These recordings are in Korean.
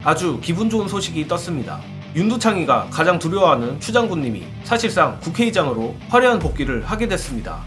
아주 기분 좋은 소식이 떴습니다. 윤두창이가 가장 두려워하는 추 장군님이 사실상 국회의장으로 화려한 복귀를 하게 됐습니다.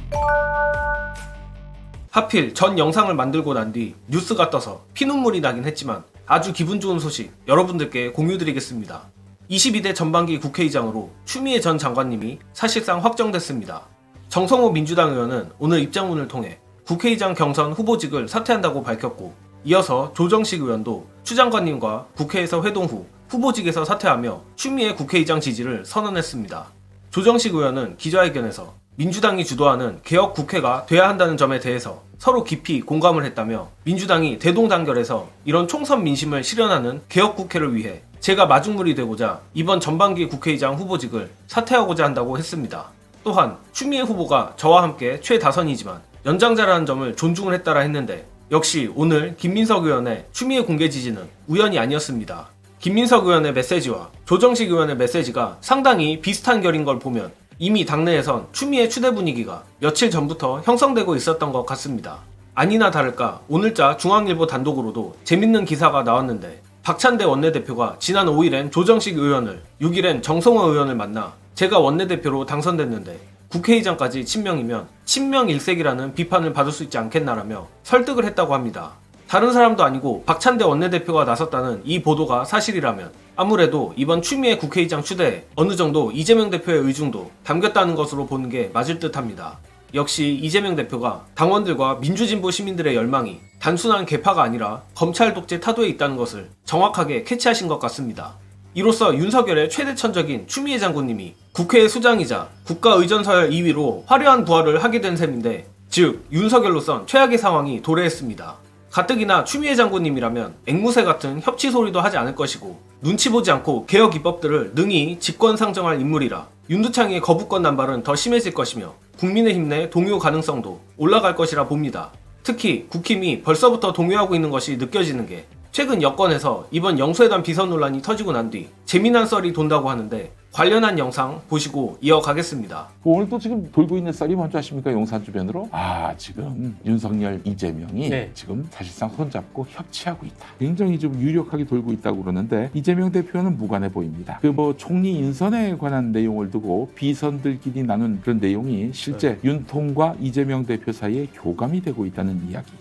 하필 전 영상을 만들고 난 뒤 뉴스가 떠서 피눈물이 나긴 했지만 아주 기분 좋은 소식 여러분들께 공유드리겠습니다. 22대 전반기 국회의장으로 추미애 전 장관님이 사실상 확정됐습니다. 정성호 민주당 의원은 오늘 입장문을 통해 국회의장 경선 후보직을 사퇴한다고 밝혔고, 이어서 조정식 의원도 추 장관님과 국회에서 회동 후 후보직에서 사퇴하며 추미애 국회의장 지지를 선언했습니다. 조정식 의원은 기자회견에서 민주당이 주도하는 개혁 국회가 돼야 한다는 점에 대해서 서로 깊이 공감을 했다며, 민주당이 대동단결해서 이런 총선 민심을 실현하는 개혁 국회를 위해 제가 마중물이 되고자 이번 전반기 국회의장 후보직을 사퇴하고자 한다고 했습니다. 또한 추미애 후보가 저와 함께 최다선이지만 연장자라는 점을 존중을 했다라 했는데, 역시 오늘 김민석 의원의 추미애 공개 지지는 우연이 아니었습니다. 김민석 의원의 메시지와 조정식 의원의 메시지가 상당히 비슷한 결인 걸 보면 이미 당내에선 추미애 추대 분위기가 며칠 전부터 형성되고 있었던 것 같습니다. 아니나 다를까 오늘자 중앙일보 단독으로도 재밌는 기사가 나왔는데, 박찬대 원내대표가 지난 5일엔 조정식 의원을, 6일엔 정성호 의원을 만나 제가 원내대표로 당선됐는데 국회의장까지 친명이면 친명일색이라는 비판을 받을 수 있지 않겠나라며 설득을 했다고 합니다. 다른 사람도 아니고 박찬대 원내대표가 나섰다는 이 보도가 사실이라면 아무래도 이번 추미애 국회의장 추대에 어느 정도 이재명 대표의 의중도 담겼다는 것으로 보는 게 맞을 듯합니다. 역시 이재명 대표가 당원들과 민주진보 시민들의 열망이 단순한 개파가 아니라 검찰 독재 타도에 있다는 것을 정확하게 캐치하신 것 같습니다. 이로써 윤석열의 최대천적인 추미애 장군님이 국회의 수장이자 국가의전서열 2위로 화려한 부활을 하게 된 셈인데, 즉 윤석열로선 최악의 상황이 도래했습니다. 가뜩이나 추미애 장군님이라면 앵무새 같은 협치 소리도 하지 않을 것이고 눈치 보지 않고 개혁 입법들을 능히 직권상정할 인물이라 윤두창의 거부권 남발은 더 심해질 것이며 국민의힘 내 동요 가능성도 올라갈 것이라 봅니다. 특히 국힘이 벌써부터 동요하고 있는 것이 느껴지는 게, 최근 여권에서 이번 영수회담 비선 논란이 터지고 난 뒤 재미난 썰이 돈다고 하는데, 관련한 영상 보시고 이어가겠습니다. 오늘 또 지금 돌고 있는 썰이 뭔지 아십니까? 용산 주변으로? 지금 윤석열, 이재명이 지금 사실상 손잡고 협치하고 있다. 굉장히 좀 유력하게 돌고 있다고 그러는데, 이재명 대표는 무관해 보입니다. 총리 인선에 관한 내용을 두고 비선들끼리 나눈 그런 내용이 실제 윤통과 이재명 대표 사이에 교감이 되고 있다는 이야기.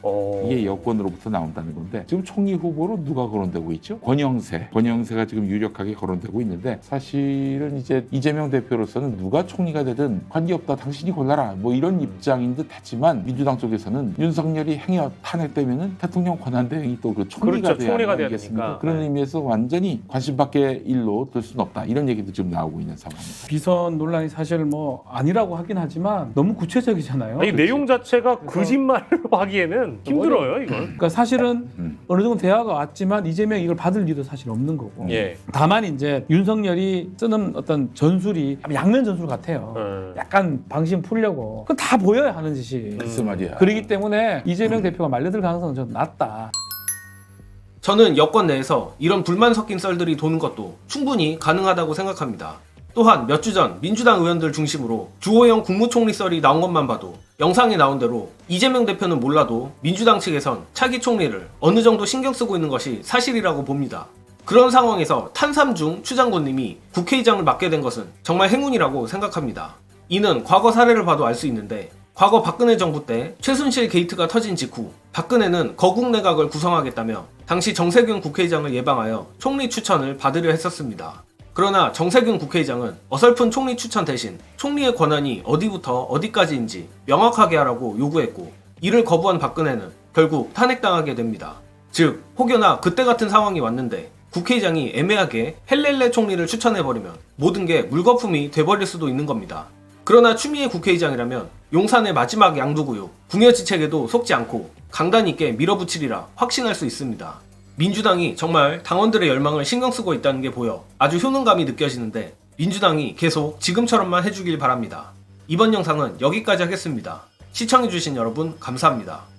이게 여권으로부터 나온다는 건데, 지금 총리 후보로 누가 거론되고 있죠? 권영세가 지금 유력하게 거론되고 있는데, 사실은 이제 이재명 대표로서는 누가 총리가 되든 관계없다, 당신이 골라라, 뭐 이런 입장인 듯 하지만, 민주당 쪽에서는 윤석열이 행여 탄핵되면은 대통령 권한대행이 또 그 총리가 돼야 되겠습니까? 그런 의미에서 완전히 관심 밖의 일로 될 수는 없다, 이런 얘기도 지금 나오고 있는 상황입니다. 비선 논란이 사실 뭐 아니라고 하긴 하지만 너무 구체적이잖아요. 이 내용 자체가 거짓말로 하기에는 힘들어요, 이건. 그러니까 사실은 어느 정도 대화가 왔지만 이재명이 이걸 받을 리도 사실 없는 거고. 다만 이제 윤석열이 쓰는 어떤 전술이 양면 전술 같아요. 약간 방심 풀려고. 그건 다 보여야 하는 짓이. 글쎄 말이야. 그렇기 때문에 이재명 대표가 말려들 가능성은 좀 낮다. 저는 여권 내에서 이런 불만 섞인 썰들이 도는 것도 충분히 가능하다고 생각합니다. 또한 몇 주 전 민주당 의원들 중심으로 주호영 국무총리 썰이 나온 것만 봐도 영상에 나온 대로 이재명 대표는 몰라도 민주당 측에선 차기 총리를 어느 정도 신경 쓰고 있는 것이 사실이라고 봅니다. 그런 상황에서 탄삼 중 추 장군님이 국회의장을 맡게 된 것은 정말 행운이라고 생각합니다. 이는 과거 사례를 봐도 알 수 있는데, 과거 박근혜 정부 때 최순실 게이트가 터진 직후 박근혜는 거국 내각을 구성하겠다며 당시 정세균 국회의장을 예방하여 총리 추천을 받으려 했었습니다. 그러나 정세균 국회의장은 어설픈 총리 추천 대신 총리의 권한이 어디부터 어디까지인지 명확하게 하라고 요구했고, 이를 거부한 박근혜는 결국 탄핵당하게 됩니다. 즉 혹여나 그때 같은 상황이 왔는데 국회의장이 애매하게 헬렐레 총리를 추천해버리면 모든 게 물거품이 돼버릴 수도 있는 겁니다. 그러나 추미애 국회의장이라면 용산의 마지막 양도구역 궁여지책에도 속지 않고 강단 있게 밀어붙이리라 확신할 수 있습니다. 민주당이 정말 당원들의 열망을 신경 쓰고 있다는 게 보여 아주 효능감이 느껴지는데, 민주당이 계속 지금처럼만 해주길 바랍니다. 이번 영상은 여기까지 하겠습니다. 시청해주신 여러분 감사합니다.